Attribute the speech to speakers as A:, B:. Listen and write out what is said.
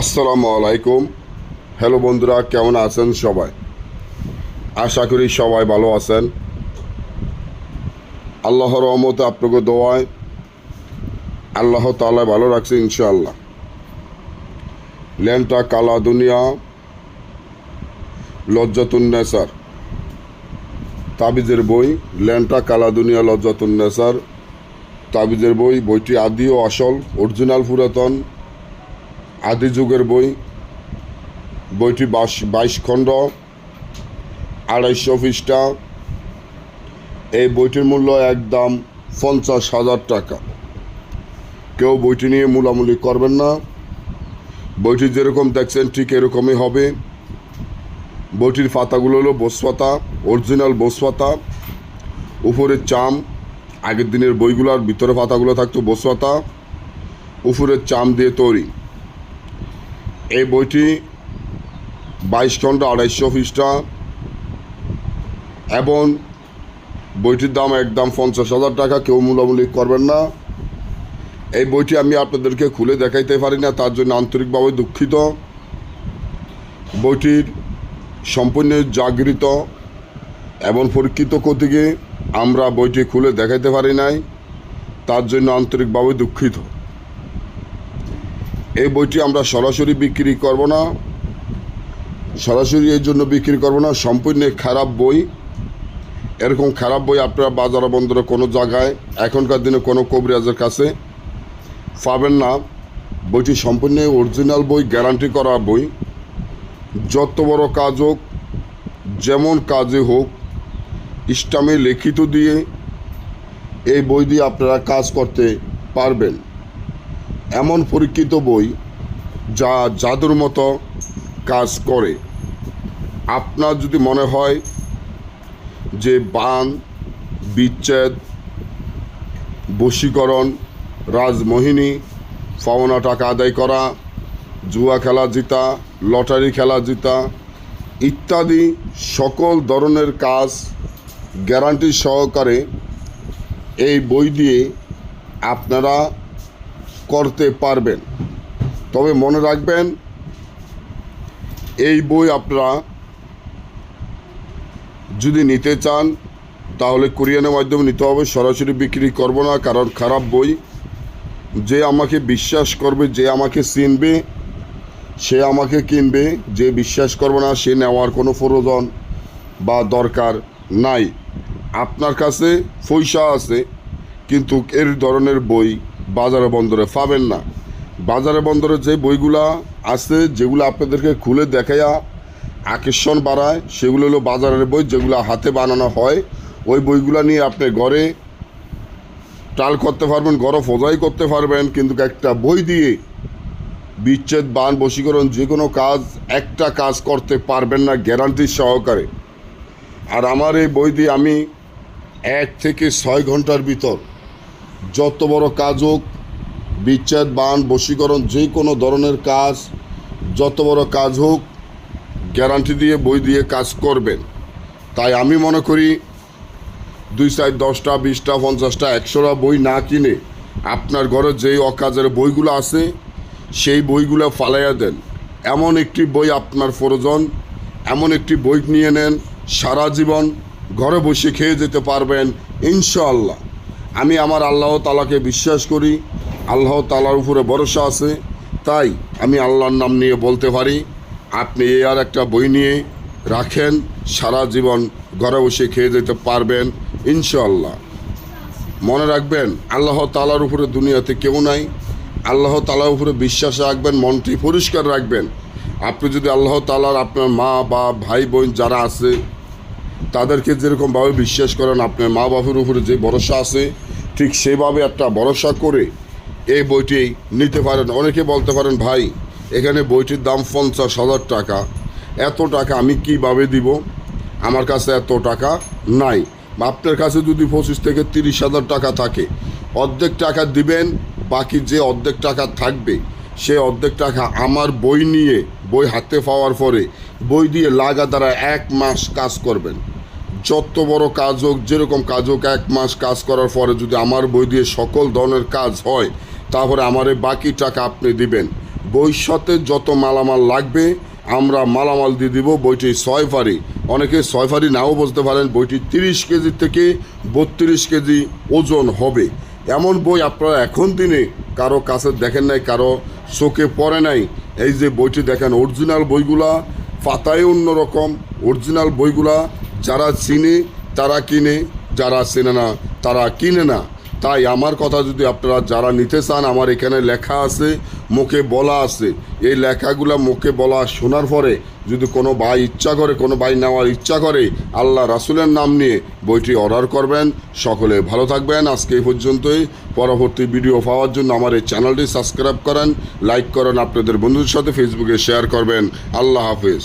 A: আসসালামু আলাইকুম। হ্যালো বন্ধুরা, কেমন আছেন সবাই? আশা করি সবাই ভালো আছেন। আল্লাহর রহমতে আপনাকে দোয়ায় আল্লাহ তাআলা ভালো রাখছে ইনশাআল্লাহ। ল্যাংটা কালা দুনিয়া লজ্জাতুন্নেসার তাবিজের বই। ল্যাংটা কালা দুনিয়া লজ্জাতুন্নেসার তাবিজের বই। বইটি আদি ও আসল অরিজিনাল পুরাতন আদি যুগের বই। বইটি 22 খণ্ড, 250 পৃষ্ঠা। এই বইটির মূল্য একদম 50,000 টাকা। কেউ বইটি নিয়ে মূলামূলি করবেন না। বইটি যেরকম দেখছেন ঠিক এরকমই হবে। বইটির পাতাগুলো হলো বোস পাতা, অরিজিনাল বোস পাতা। উপরে চাম, আগের দিনের বইগুলোর ভিতরে পাতাগুলো থাকতো বোস পাতা, উপরের চাম দিয়ে তৈরি। এই বইটি 22 খণ্ড, 250 পৃষ্ঠা এবং বইটির দাম একদম 50,000 টাকা। কেউ মূলামূলি করবেন না। এই বইটি আমি আপনাদেরকে খুলে দেখাইতে পারি না, তার জন্য আন্তরিকভাবে দুঃখিত। বইটির সম্পূর্ণ জাগৃত এবং পরীক্ষিত কর্তৃকে আমরা বইটি খুলে দেখাইতে পারি নাই, তার জন্য আন্তরিকভাবে দুঃখিত। এই বইটি আমরা সরাসরি বিক্রি করব না। সরাসরি এই জন্য বিক্রি করব না, সম্পূর্ণ খারাপ বই। এরকম খারাপ বই আপনারা বাজারে বন্দরে কোনো জায়গায় এখনকার দিনে কোনো কবিরাজের কাছে পাবেন না। বইটি সম্পূর্ণ অরিজিনাল বই, গ্যারান্টি করা বই। যত বড় কাজ হোক, যেমন কাজে হোক, ইসলামে লিখিত দিয়ে এই বই দিয়ে আপনারা কাজ করতে পারবেন। এমন পরীক্ষিত বই যা জাদুর মতো কাজ করে। আপনার যদি মনে হয় যে বান, বিচ্ছেদ, বশীকরণ, রাজমোহিনী, পাওনা টাকা আদায় করা, জুয়া খেলা জিতা, লটারি খেলা জিতা ইত্যাদি সকল ধরনের কাজ গ্যারান্টি সহকারে এই বই দিয়ে আপনারা করতে পারবেন। তবে মনে রাখবেন, এই বই আপনারা যদি নিতে চান তাহলে কুরিয়ারের মাধ্যমে নিতে হবে। সরাসরি বিক্রি করব না, কারণ খারাপ বই। যে আমাকে বিশ্বাস করবে, যে আমাকে চিনবে, সে আমাকে কিনবে। যে বিশ্বাস করবে না, সে নেওয়ার কোনো প্রয়োজন বা দরকার নাই। আপনার কাছে পয়সা আছে, কিন্তু এর ধরনের বই বাজারে বন্দরে পাবেন না। বাজারে বন্দরে যে বইগুলা আছে, যেগুলো আপনাদেরকে খুলে দেখাইয়া আকর্ষণ বাড়ায়, সেগুলো হলো বাজারের বই, যেগুলো হাতে বানানো হয়। ওই বইগুলো নিয়ে আপনি ঘরে টাল করতে পারবেন, ঘরে ফোজাই করতে পারবেন, কিন্তু একটা বই দিয়ে বিচ্ছেদ, বান, বশীকরণ যে কোনো কাজ, একটা কাজ করতে পারবেন না গ্যারান্টি সহকারে। আর আমার এই বই দিয়ে আমি 1 থেকে 6 ঘন্টার ভিতর যত বড় কাজ হোক, বিচ্ছেদ, বান, বশীকরণ যে কোনো ধরনের কাজ, যত বড় কাজ হোক, গ্যারান্টি দিয়ে বই দিয়ে কাজ করবেন। তাই আমি মনে করি 2, 4, 10টা, 20টা, 50টা, 100টা বই না কিনে আপনার ঘরে যেই অকাজের বইগুলো আছে সেই বইগুলো ফালাইয়া দেন। এমন একটি বই আপনার প্রয়োজন, এমন একটি বই নিয়ে নেন, সারা জীবন ঘরে বসে খেয়ে যেতে পারবেন ইনশাআল্লাহ। আমি আমার আল্লাহ তাআলাকে বিশ্বাস করি, আল্লাহ তাআলার উপরে ভরসা আছে। তাই আমি আল্লাহর নাম নিয়ে বলতে পারি, আপনি এই আর একটা বই নিয়ে রাখেন, সারা জীবন ঘরে বসে খেয়ে যেতে পারবেন ইনশাআল্লাহ। মনে রাখবেন, আল্লাহ তাআলার উপরে দুনিয়াতে কেউ নাই। আল্লাহ তাআলার উপরে বিশ্বাস রাখবেন, মনটি পরিষ্কার রাখবেন। আপনি যদি আল্লাহ তাআলার, আপনার মা বা ভাই বোন যারা আছে তাদেরকে যেরকমভাবে বিশ্বাস করেন, আপনার মা বাবার উপরে যে ভরসা আছে, ঠিক সেভাবে একটা ভরসা করে এই বইটি নিতে পারেন। অনেকে বলতে পারেন, ভাই এখানে বইটির দাম 50,000 টাকা, এত টাকা আমি কীভাবে দিব? আমার কাছে এত টাকা নাই। আপনার কাছে যদি 25 থেকে 30,000 টাকা থাকে, অর্ধেক টাকা দিবেন, বাকি যে অর্ধেক টাকা থাকবে সে অর্ধেক টাকা আমার বই নিয়ে, বই হাতে পাওয়ার পরে বই দিয়ে লাগাতার 1 মাস কাজ করবেন। যত বড় কাজ হোক, যেরকম কাজ হোক, 1 মাস কাজ করার পরে যদি আমার বই দিয়ে সকল ধরনের কাজ হয়, তারপরে আমার বাকি টাকা আপনি দিবেন। বইয়ের সাথে যত মালামাল লাগবে আমরা মালামাল দিয়ে দিব। বইটি 6 ফারি, অনেকে 6 ফারি নাও বুঝতে পারেন, বইটি 30 কেজি থেকে 32 কেজি ওজন হবে। এমন বই আপনারা এখন দিনে কারো কাছে দেখেন নাই, কারো চোখে পড়ে নাই। এই যে বইটি দেখেন, অরিজিনাল বইগুলা পাতায় অন্যরকম। অরিজিনাল বইগুলা যারা চিনে তারা কিনে, যারা চেনে না তারা কিনে না। তাই আমার কথা যদি আপনারা যারা নিতে চান, আমার এখানে লেখা আছে, মুখে বলা আছে। এই লেখাগুলো মুখে বলা শোনার পরে যদি কোনো ভাই ইচ্ছা করে, কোনো ভাই নেওয়ার ইচ্ছা করে, আল্লাহ রাসূলের নাম নিয়ে বইটি অর্ডার করবেন। সকলে ভালো থাকবেন। আজকে এই পর্যন্তই। পরবর্তী ভিডিও পাওয়ার জন্য আমার এই চ্যানেলটি সাবস্ক্রাইব করেন, লাইক করেন, আপনাদের বন্ধুদের সাথে ফেসবুকে শেয়ার করবেন। আল্লাহ হাফেজ।